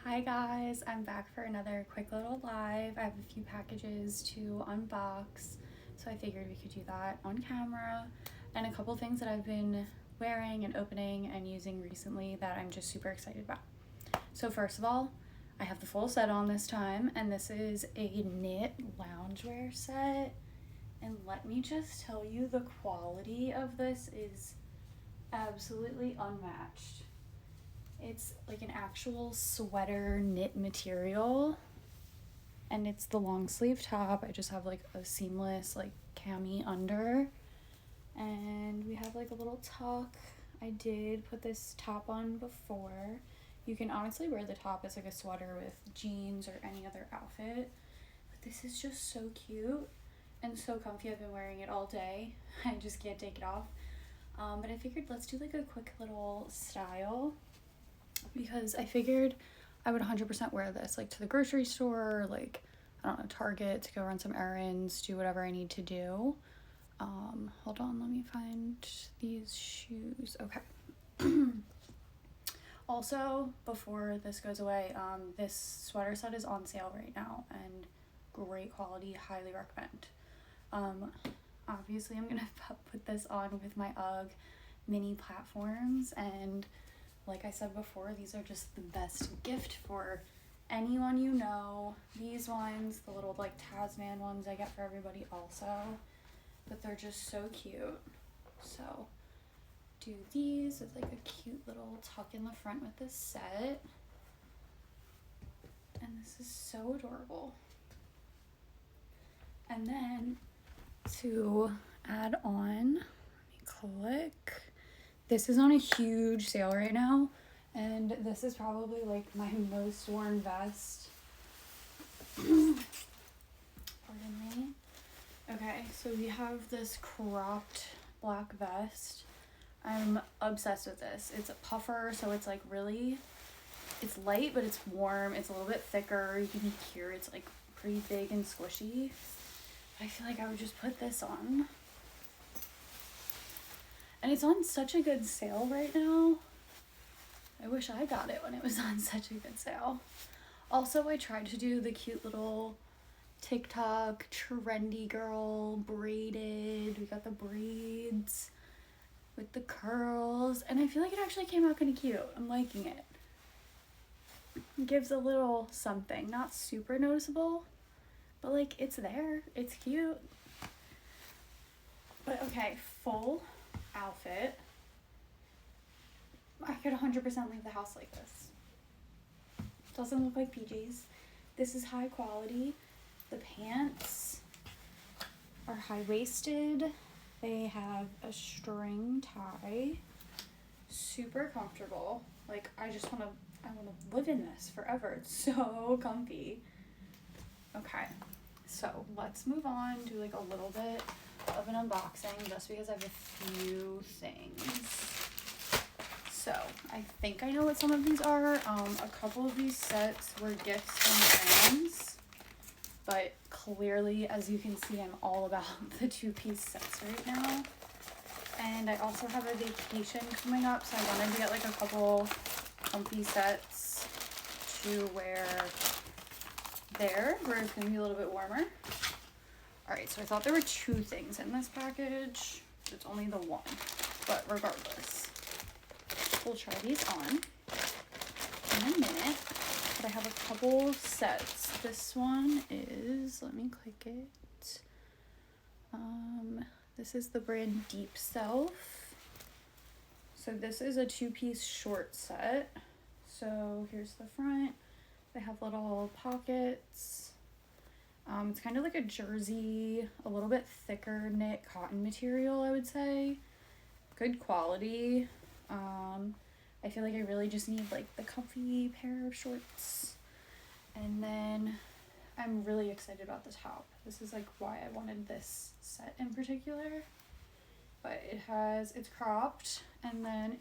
Hi guys, I'm back for another quick little live. I have a few packages to unbox, so I figured we could do that on camera, and a couple things that I've been wearing and opening and using recently that I'm just super excited about. So first of all, I have the full set on this time, and this is a knit loungewear set, and let me just tell you, the quality of this is absolutely unmatched. It's like an actual sweater knit material, and it's the long sleeve top. I just have like a seamless like cami under, and we have like a little tuck. I did put this top on before. You can honestly wear the top as like a sweater with jeans or any other outfit, but this is just so cute and so comfy. I've been wearing it all day. I just can't take it off. But I figured let's do like a quick little style, because I figured I would 100% wear this like to the grocery store, like I don't know, Target, to go run some errands, do whatever I need to do. Hold on, let me find these shoes. Okay. Also, before this goes away, this sweater set is on sale right now and great quality, highly recommend. Obviously I'm gonna put this on with my UGG mini platforms, and like I said before, these are just the best gift for anyone you know. These ones, the little like Tasman ones, I get for everybody also, but they're just so cute. So do these with like a cute little tuck in the front with this set, and this is so adorable. And then to add on, let me click. This is on a huge sale right now, and this is probably like my most worn vest. Pardon me. Okay, so we have this cropped black vest. I'm obsessed with this. It's a puffer, so it's like really, it's light, but it's warm. It's a little bit thicker. You can hear it's like pretty big and squishy. I feel like I would just put this on. And it's on such a good sale right now. I wish I got it when it was on such a good sale. Also, I tried to do the cute little TikTok trendy girl braided. We got the braids with the curls, and I feel like it actually came out kind of cute. I'm liking it. It gives a little something, not super noticeable, but like it's there. It's cute. But okay, full outfit. I could 100% leave the house like this. Doesn't look like PJs. This is high quality. The pants are high-waisted. They have a string tie. Super comfortable. Like I wanna live in this forever. It's so comfy. Okay, so let's move on, do like a little bit of an unboxing, just because I have a few things. So I think I know what some of these are. A couple of these sets were gifts from friends, but clearly, as you can see, I'm all about the two-piece sets right now. And I also have a vacation coming up, so I wanted to get like a couple comfy sets to wear there, where it's gonna be a little bit warmer. Alright, so I thought there were two things in this package. It's only the one, but regardless, we'll try these on in a minute. But I have a couple sets. This one is, let me click it. This is the brand Deep Self. So this is a two-piece short set. So here's the front. They have little pockets. It's kind of like a jersey, a little bit thicker knit cotton material, I would say. Good quality. I feel like I really just need like the comfy pair of shorts. And then I'm really excited about the top. This is like why I wanted this set in particular. But it's cropped, and then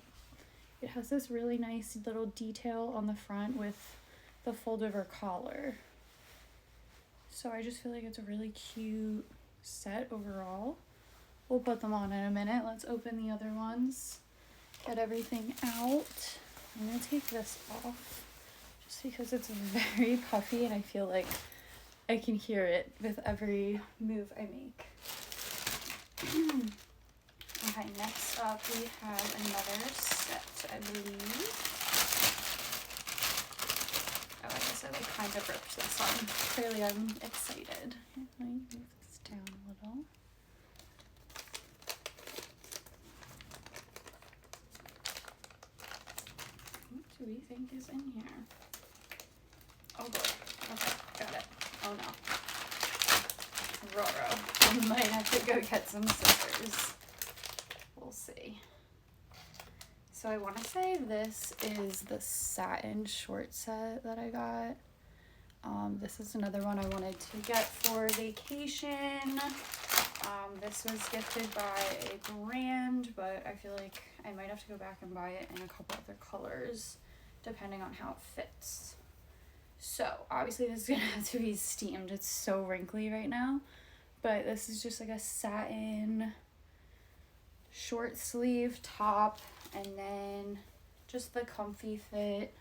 it has this really nice little detail on the front with the fold-over collar. So I just feel like it's a really cute set overall. We'll put them on in a minute. Let's open the other ones, get everything out. I'm gonna take this off just just because it's very puffy and I feel like I can hear it with every move I make. Okay, next up we have another set, I believe. Oh, I guess I like kind of ripped this one. Clearly I'm excited. Here, let me move this down a little. What do we think is in here? Oh boy. Okay, got it. Oh no. Roro. I might have to go get some scissors. We'll see. So I want to say this is the satin short set that I got. This is another one I wanted to get for vacation. This was gifted by a brand, but I feel like I might have to go back and buy it in a couple other colors, depending on how it fits. So obviously this is gonna have to be steamed. It's so wrinkly right now, but this is just like a satin short sleeve top, and then just the comfy fit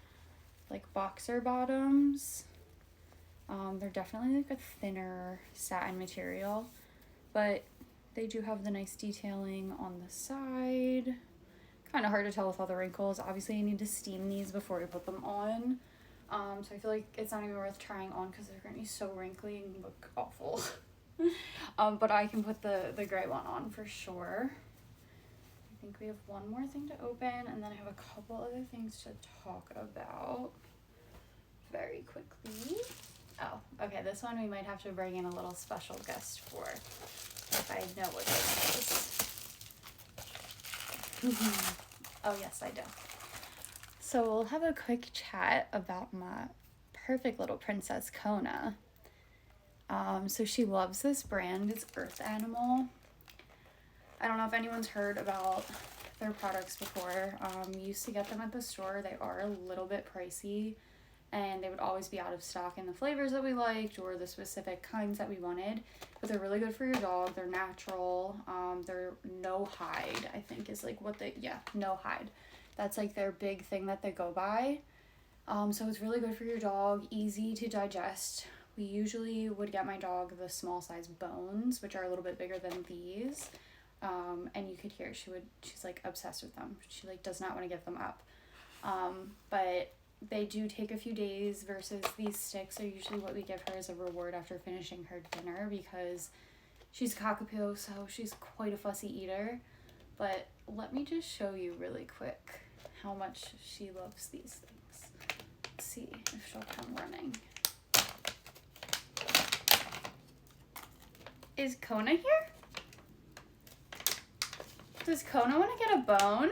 like boxer bottoms. They're definitely like a thinner satin material, but they do have the nice detailing on the side. Kind of hard to tell with all the wrinkles. Obviously, you need to steam these before you put them on. So I feel like it's not even worth trying on because they're going to be so wrinkly and look awful. But I can put the gray one on for sure. I think we have one more thing to open, and then I have a couple other things to talk about very quickly. Oh, okay, this one we might have to bring in a little special guest for, if I know what this is. Oh yes, I do. So we'll have a quick chat about my perfect little princess, Kona. So she loves this brand. It's Earth Animal. I don't know if anyone's heard about their products before. We used to get them at the store. They are a little bit pricey, and they would always be out of stock in the flavors that we liked or the specific kinds that we wanted. But they're really good for your dog. They're natural. They're no hide, I think is like what they, yeah, no hide. That's like their big thing that they go by. So it's really good for your dog, easy to digest. We usually would get my dog the small size bones, which are a little bit bigger than these. And you could hear she's like obsessed with them. She like does not want to give them up. But they do take a few days versus these sticks are usually what we give her as a reward after finishing her dinner, because she's cockapoo, so she's quite a fussy eater. But let me just show you really quick how much she loves these things. Let's see if she'll come running. Is Kona here? Does Kona want to get a bone?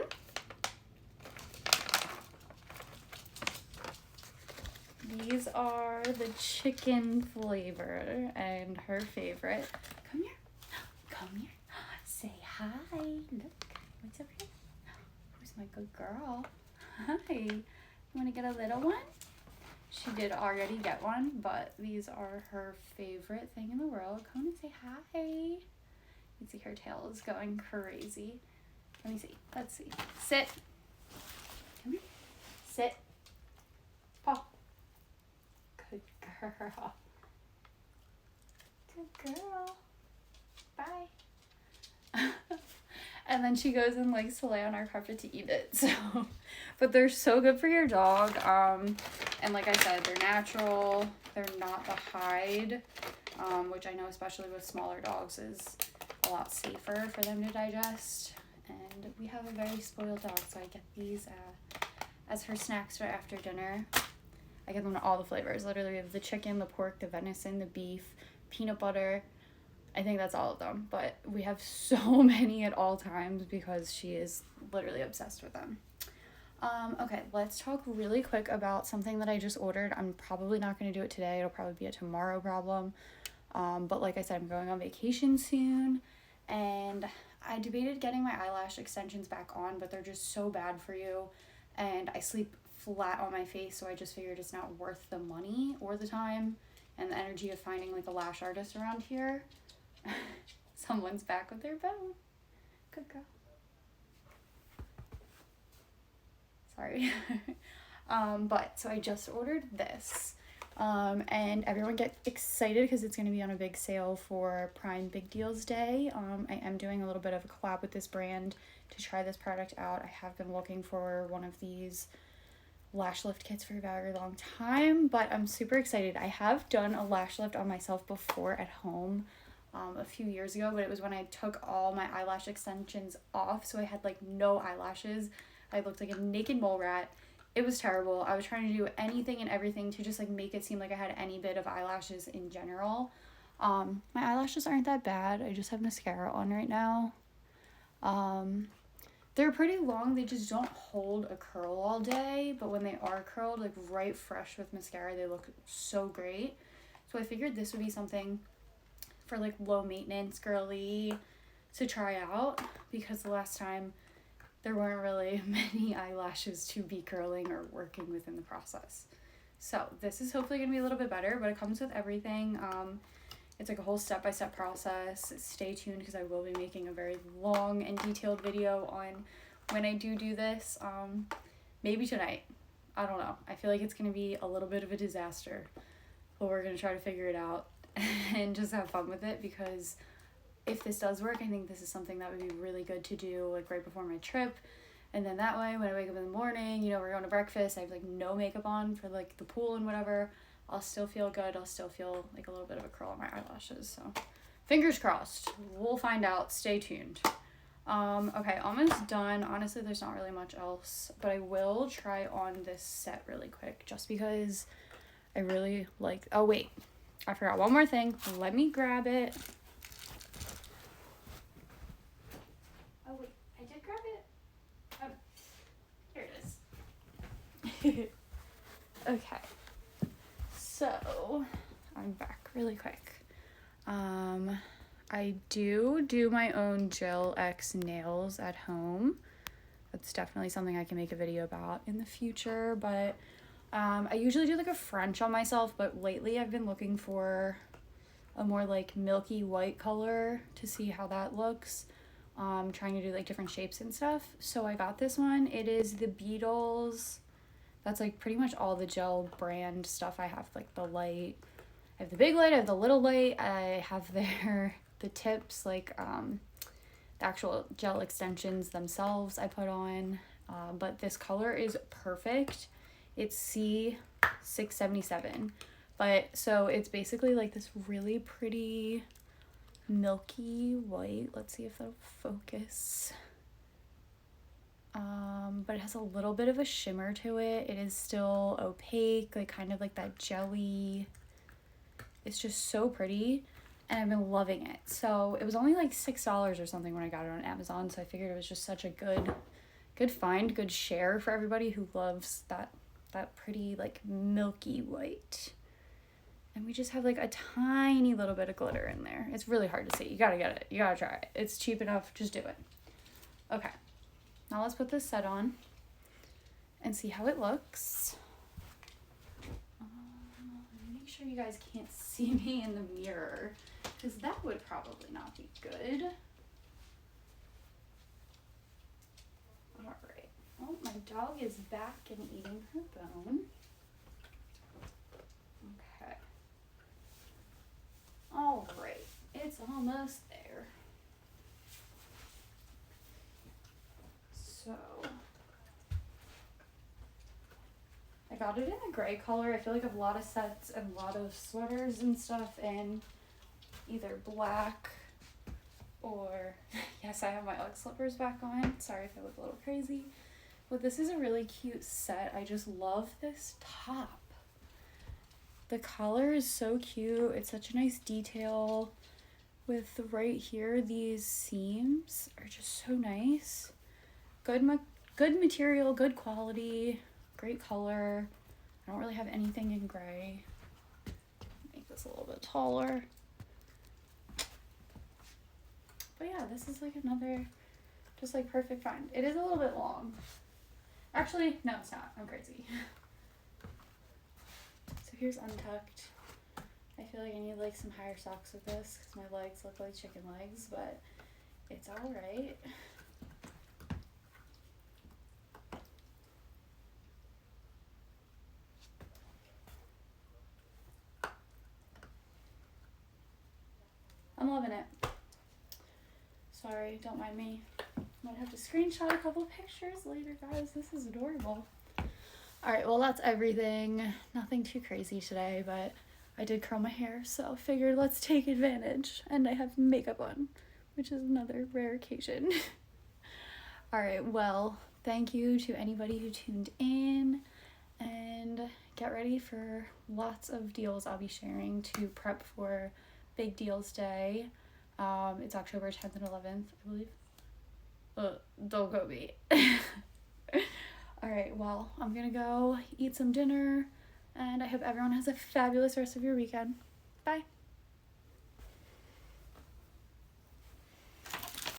These are the chicken flavor and her favorite. Come here. Come here. Say hi. Look. What's up here? Who's my good girl? Hi. You want to get a little one? She did already get one, but these are her favorite thing in the world. Come and say hi. You can see her tail is going crazy. Let me see. Let's see. Sit. Come here. Sit. Paw. Good girl. Good girl. Bye. And then she goes and likes to lay on our carpet to eat it. So, but they're so good for your dog. And like I said, they're natural. They're not the hide, which I know especially with smaller dogs is a lot safer for them to digest. And we have a very spoiled dog, so I get these as her snacks right after dinner. I get them in all the flavors. Literally, we have the chicken, the pork, the venison, the beef, peanut butter. I think that's all of them, but we have so many at all times because she is literally obsessed with them. Okay, let's talk really quick about something that I just ordered. I'm probably not going to do it today. It'll probably be a tomorrow problem. But like I said, I'm going on vacation soon, and I debated getting my eyelash extensions back on, but they're just so bad for you, and I sleep flat on my face, so I just figured it's not worth the money or the time and the energy of finding like a lash artist around here. Someone's back with their bone. Good girl. Sorry. But so I just ordered this. And everyone get excited because it's going to be on a big sale for Prime Big Deals Day. I am doing a little bit of a collab with this brand to try this product out. I have been looking for one of these lash lift kits for a very long time, but I'm super excited. I have done a lash lift on myself before at home a few years ago, but it was when I took all my eyelash extensions off, so I had like no eyelashes. I looked like a naked mole rat. It was terrible. I was trying to do anything and everything to just like make it seem like I had any bit of eyelashes in general. My eyelashes aren't that bad. I just have mascara on right now. They're pretty long. They just don't hold a curl all day, but when they are curled, like right fresh with mascara, they look so great. So I figured this would be something for like low maintenance girly to try out, because the last time there weren't really many eyelashes to be curling or working within the process. So this is hopefully gonna be a little bit better, but it comes with everything. It's like a whole step-by-step process. Stay tuned because I will be making a very long and detailed video on when I do this. Maybe tonight. I don't know. I feel like it's going to be a little bit of a disaster, but we're going to try to figure it out and just have fun with it, because if this does work, I think this is something that would be really good to do like right before my trip. And then that way, when I wake up in the morning, you know, we're going to breakfast, I have like no makeup on for like the pool and whatever. I'll still feel good. I'll still feel like a little bit of a curl on my eyelashes. So fingers crossed. We'll find out. Stay tuned. Okay, almost done. Honestly, there's not really much else, but I will try on this set really quick just because I really like... Oh, wait. I forgot one more thing. Let me grab it. Oh, wait. I did grab it. Oh, here it is. Okay. So, I'm back really quick. I do my own Gel X nails at home. That's definitely something I can make a video about in the future, but I usually do like a French on myself, but lately I've been looking for a more like milky white color to see how that looks. Trying to do like different shapes and stuff. So I got this one. It is the Beetles. That's like pretty much all the gel brand stuff I have, like the light. I have the big light, I have the little light, I have the tips, like the actual gel extensions themselves I put on. But this color is perfect. It's C677. But so it's basically like this really pretty milky white. Let's see if that'll focus. But it has a little bit of a shimmer to it. It is still opaque, like kind of like that jelly. It's just so pretty, and I've been loving it. So it was only like $6 or something when I got it on Amazon, so I figured it was just such a good find, good share for everybody who loves that pretty like milky white. And we just have like a tiny little bit of glitter in there. It's really hard to see. You gotta get it. You gotta try it. It's cheap enough. Just do it. Okay. Now let's put this set on and see how it looks. Make sure you guys can't see me in the mirror, because that would probably not be good. Alright. Oh, my dog is back and eating her bone. Okay. Alright. It's almost there. So, I got it in a gray color. I feel like I have a lot of sets and a lot of sweaters and stuff in either black or, yes, I have my Ugg slippers back on. Sorry if I look a little crazy. But this is a really cute set. I just love this top. The color is so cute. It's such a nice detail with right here. These seams are just so nice. Good material, good quality, great color. I don't really have anything in gray. Make this a little bit taller. But yeah, this is like another just like perfect find. It is a little bit long. Actually, no, it's not. I'm crazy. So here's untucked. I feel like I need like some higher socks with this because my legs look like chicken legs, but it's all right. Sorry, don't mind me. Might have to screenshot a couple pictures later, guys. This is adorable. Alright, well, that's everything. Nothing too crazy today, but I did curl my hair, so figured let's take advantage. And I have makeup on, which is another rare occasion. Alright, well, thank you to anybody who tuned in, and get ready for lots of deals I'll be sharing to prep for Big Deals Day. It's October 10th and 11th, I believe. Don't go me. Alright, well, I'm gonna go eat some dinner, and I hope everyone has a fabulous rest of your weekend. Bye.